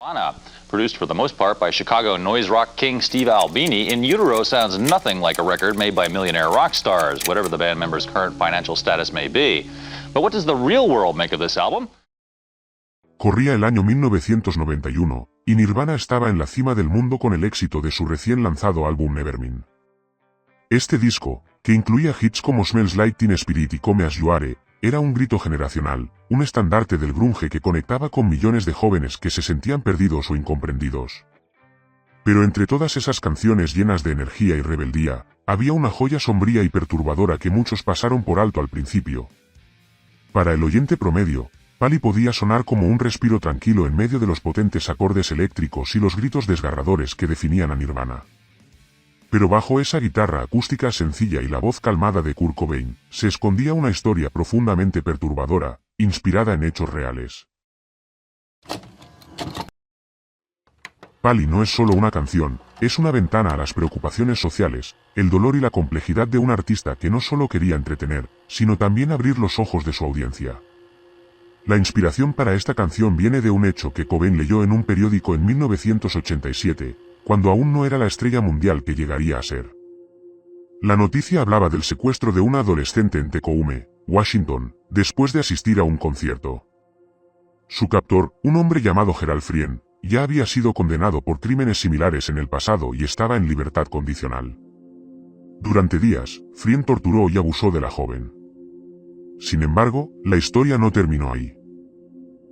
Nirvana, produced for the most part by Chicago noise rock king Steve Albini, In Utero sounds nothing like a record made by millionaire rock stars, whatever the band members' current financial status may be. But what does the real world make of this album? Corría el año 1991, y Nirvana estaba en la cima del mundo con el éxito de su recién lanzado álbum Nevermind. Este disco, que incluía hits como Smells Like Teen Spirit y Come As You Are, era un grito generacional, un estandarte del grunge que conectaba con millones de jóvenes que se sentían perdidos o incomprendidos. Pero entre todas esas canciones llenas de energía y rebeldía, había una joya sombría y perturbadora que muchos pasaron por alto al principio. Para el oyente promedio, Pally podía sonar como un respiro tranquilo en medio de los potentes acordes eléctricos y los gritos desgarradores que definían a Nirvana. Pero bajo esa guitarra acústica sencilla y la voz calmada de Kurt Cobain, se escondía una historia profundamente perturbadora, inspirada en hechos reales. Pally no es solo una canción, es una ventana a las preocupaciones sociales, el dolor y la complejidad de un artista que no solo quería entretener, sino también abrir los ojos de su audiencia. La inspiración para esta canción viene de un hecho que Cobain leyó en un periódico en 1987, cuando aún no era la estrella mundial que llegaría a ser. La noticia hablaba del secuestro de una adolescente en Tacoma, Washington, después de asistir a un concierto. Su captor, un hombre llamado Gerald Friend, ya había sido condenado por crímenes similares en el pasado y estaba en libertad condicional. Durante días, Friend torturó y abusó de la joven. Sin embargo, la historia no terminó ahí.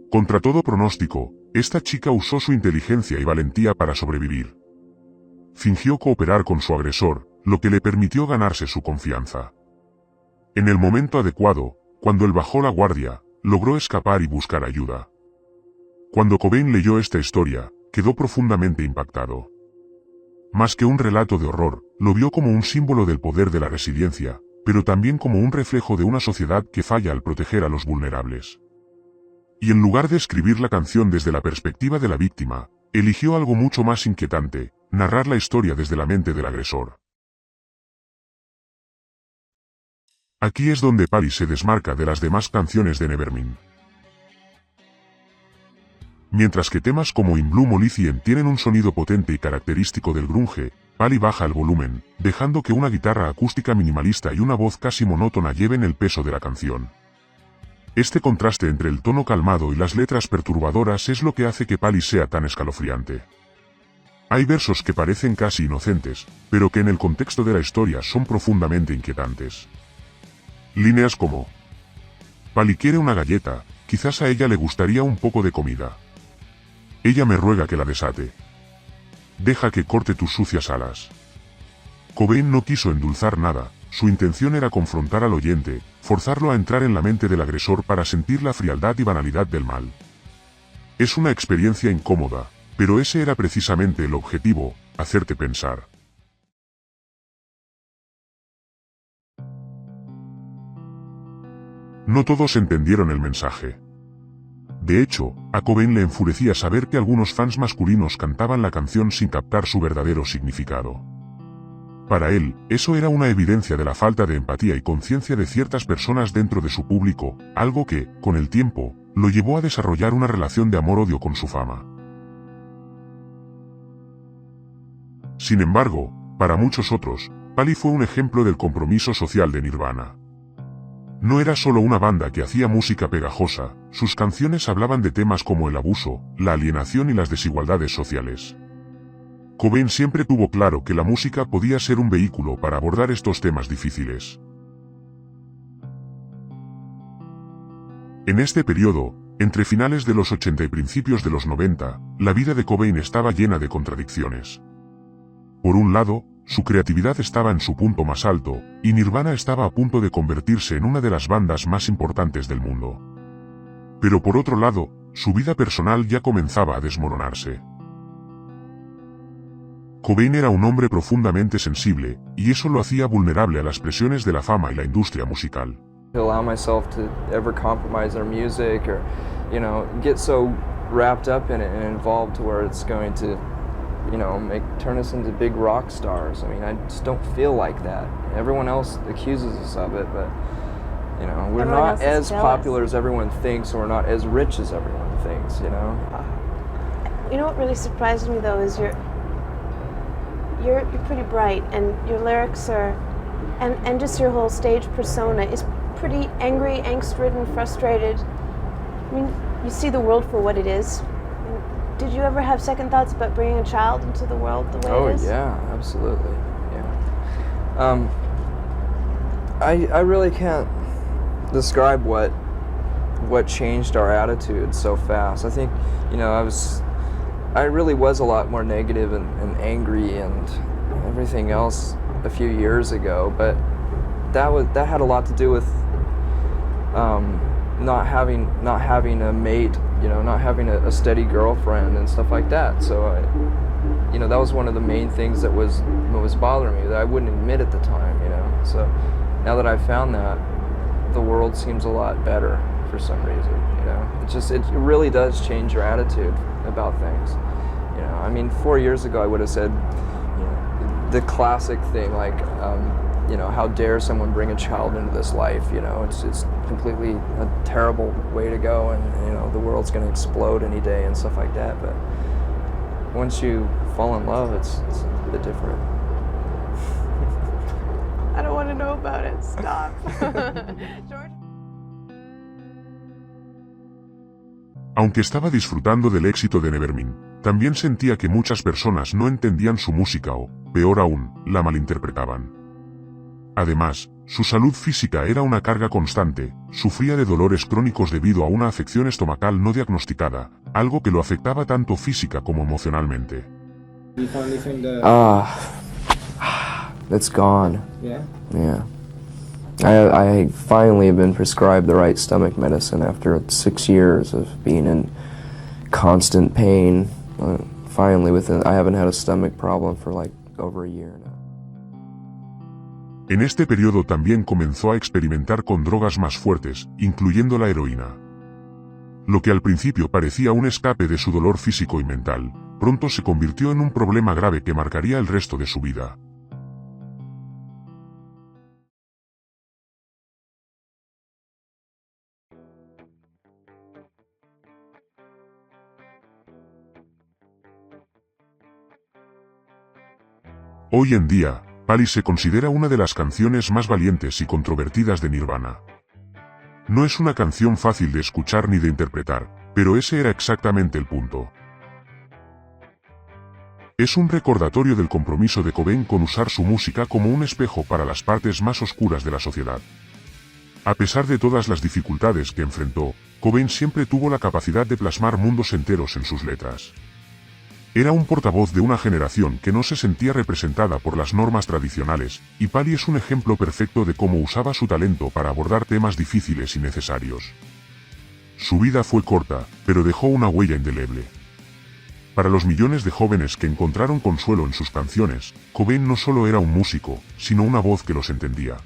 Contra todo pronóstico, esta chica usó su inteligencia y valentía para sobrevivir. Fingió cooperar con su agresor, lo que le permitió ganarse su confianza. En el momento adecuado, cuando él bajó la guardia, logró escapar y buscar ayuda. Cuando Cobain leyó esta historia, quedó profundamente impactado. Más que un relato de horror, lo vio como un símbolo del poder de la resiliencia, pero también como un reflejo de una sociedad que falla al proteger a los vulnerables. Y en lugar de escribir la canción desde la perspectiva de la víctima, eligió algo mucho más inquietante: narrar la historia desde la mente del agresor. Aquí es donde Pally se desmarca de las demás canciones de Nevermind. Mientras que temas como In Bloom o Lithium tienen un sonido potente y característico del grunge, Pally baja el volumen, dejando que una guitarra acústica minimalista y una voz casi monótona lleven el peso de la canción. Este contraste entre el tono calmado y las letras perturbadoras es lo que hace que Pally sea tan escalofriante. Hay versos que parecen casi inocentes, pero que en el contexto de la historia son profundamente inquietantes. Líneas como: Pally quiere una galleta, quizás a ella le gustaría un poco de comida. Ella me ruega que la desate. Deja que corte tus sucias alas. Cobain no quiso endulzar nada, su intención era confrontar al oyente, forzarlo a entrar en la mente del agresor para sentir la frialdad y banalidad del mal. Es una experiencia incómoda, pero ese era precisamente el objetivo: hacerte pensar. No todos entendieron el mensaje. De hecho, a Cobain le enfurecía saber que algunos fans masculinos cantaban la canción sin captar su verdadero significado. Para él, eso era una evidencia de la falta de empatía y conciencia de ciertas personas dentro de su público, algo que, con el tiempo, lo llevó a desarrollar una relación de amor-odio con su fama. Sin embargo, para muchos otros, Pally fue un ejemplo del compromiso social de Nirvana. No era solo una banda que hacía música pegajosa, sus canciones hablaban de temas como el abuso, la alienación y las desigualdades sociales. Cobain siempre tuvo claro que la música podía ser un vehículo para abordar estos temas difíciles. En este periodo, entre finales de los 80 y principios de los 90, la vida de Cobain estaba llena de contradicciones. Por un lado, su creatividad estaba en su punto más alto, y Nirvana estaba a punto de convertirse en una de las bandas más importantes del mundo. Pero por otro lado, su vida personal ya comenzaba a desmoronarse. Cobain era un hombre profundamente sensible, y eso lo hacía vulnerable a las presiones de la fama y la industria musical. Allow myself to ever compromise their music or, get so wrapped up in it and involved to where it's going to, turn us into big rock stars. I mean, I just don't feel like that. Everyone else accuses us of it, but, we're not as popular as everyone thinks, or we're not as rich as everyone thinks, You know what really surprised me though is you're pretty bright, and your lyrics are, and just your whole stage persona is pretty angry, angst-ridden, frustrated. I mean, you see the world for what it is. Did you ever have second thoughts about bringing a child into the world the way it is? Oh yeah, absolutely. Yeah. I really can't describe what changed our attitude so fast. I think, you know, I really was a lot more negative and angry and everything else a few years ago, but that had a lot to do with not having a mate, you know, not having a steady girlfriend and stuff like that. So you know, that was one of the main things that was bothering me, that I wouldn't admit at the time, you know. So now that I've found that, the world seems a lot better for some reason, you know. It really does change your attitude about things, you know. I mean, 4 years ago I would have said, you know, the classic thing like, you know, how dare someone bring a child into this life, you know. It's completely a terrible way to go, and you know, the world's going to explode any day and stuff like that. But once you fall in love, it's a bit different. I don't want to know about it. Stop. George? Aunque estaba disfrutando del éxito de Nevermind, también sentía que muchas personas no entendían su música o, peor aún, la malinterpretaban. Además, su salud física era una carga constante, sufría de dolores crónicos debido a una afección estomacal no diagnosticada, algo que lo afectaba tanto física como emocionalmente. You finally think that... It's gone. Yeah? Yeah. I finally have been prescribed the right stomach medicine after 6 years of being in constant pain. Finally, I haven't had a stomach problem for like over a year now. En este periodo también comenzó a experimentar con drogas más fuertes, incluyendo la heroína. Lo que al principio parecía un escape de su dolor físico y mental, pronto se convirtió en un problema grave que marcaría el resto de su vida. Hoy en día, Pali se considera una de las canciones más valientes y controvertidas de Nirvana. No es una canción fácil de escuchar ni de interpretar, pero ese era exactamente el punto. Es un recordatorio del compromiso de Cobain con usar su música como un espejo para las partes más oscuras de la sociedad. A pesar de todas las dificultades que enfrentó, Cobain siempre tuvo la capacidad de plasmar mundos enteros en sus letras. Era un portavoz de una generación que no se sentía representada por las normas tradicionales, y Pali es un ejemplo perfecto de cómo usaba su talento para abordar temas difíciles y necesarios. Su vida fue corta, pero dejó una huella indeleble. Para los millones de jóvenes que encontraron consuelo en sus canciones, Cobain no solo era un músico, sino una voz que los entendía.